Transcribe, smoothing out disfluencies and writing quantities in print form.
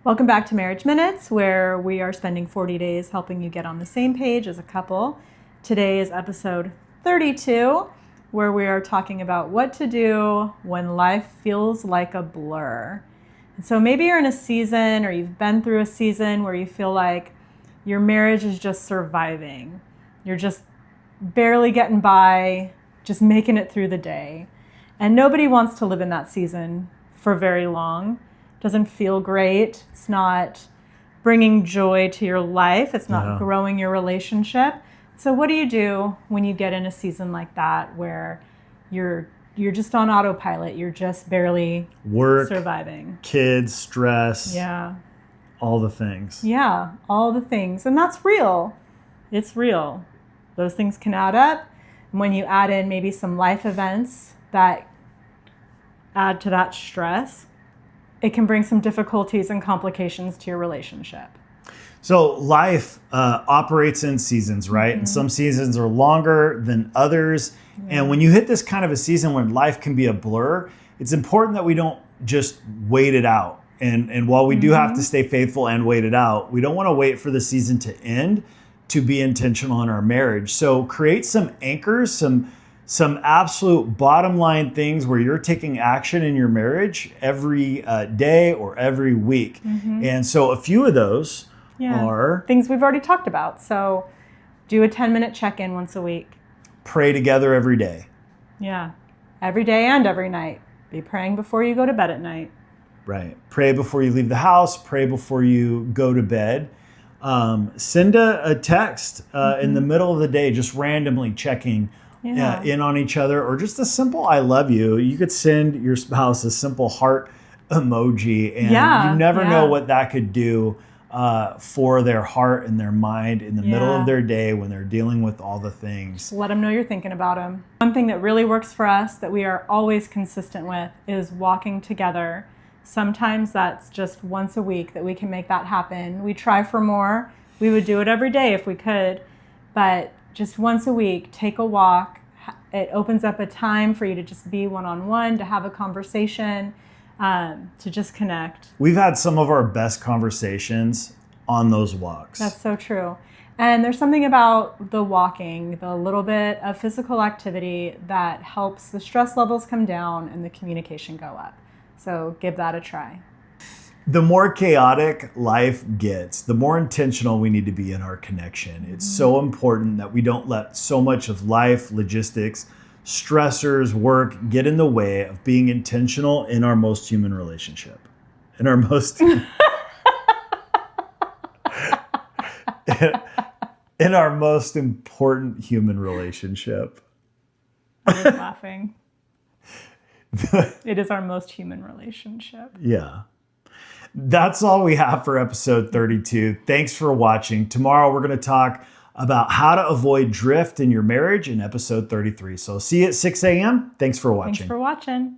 Welcome back to Marriage Minutes, where we are spending 40 days helping you get on the same page as a couple. Today is episode 32, where we are talking about what to do when life feels like a blur. And so maybe you're in a season or you've been through a season where you feel like your marriage is just surviving. You're just barely getting by, just making it through the day. And nobody wants to live in that season for very long. Doesn't feel great. It's not bringing joy to your life. It's not growing your relationship. So what do you do when you get in a season like that where you're just on autopilot? You're just barely surviving. Kids, stress. Yeah. All the things. Yeah, all the things. And that's real. It's real. Those things can add up. And when you add in maybe some life events that add to that stress, it can bring some difficulties and complications to your relationship. So life operates in seasons, right? Mm-hmm. And some seasons are longer than others. Yeah. And when you hit this kind of a season when life can be a blur, it's important that we don't just wait it out. And while we do have to stay faithful and wait it out, we don't want to wait for the season to end to be intentional in our marriage. So create some anchors, some absolute bottom line things where you're taking action in your marriage every day or every week. Mm-hmm. And so a few of those are things we've already talked about. So do a 10-minute check-in once a week. Pray together every day. Yeah. Every day and every night. Be praying before you go to bed at night. Right. Pray before you leave the house. Pray before you go to bed. Send a text in the middle of the day, just randomly checking in on each other, or just a simple "I love you." You could send your spouse a simple heart emoji, and you never know what that could do for their heart and their mind in the middle of their day when they're dealing with all the things. Just let them know you're thinking about them. One thing that really works for us that we are always consistent with is walking together. Sometimes that's just once a week that we can make that happen. We try for more. We would do it every day if we could, but just once a week, take a walk. It opens up a time for you to just be one-on-one, to have a conversation, to just connect. We've had some of our best conversations on those walks. That's so true. And there's something about the walking, the little bit of physical activity that helps the stress levels come down and the communication go up. So give that a try. The more chaotic life gets, the more intentional we need to be in our connection. It's so important that we don't let so much of life, logistics, stressors, work get in the way of being intentional in our most human relationship. In our most in our most important human relationship. I was laughing. It is our most human relationship. Yeah. That's all we have for episode 32. Thanks for watching. Tomorrow we're going to talk about how to avoid drift in your marriage in episode 33. So see you at 6 a.m. Thanks for watching. Thanks for watching.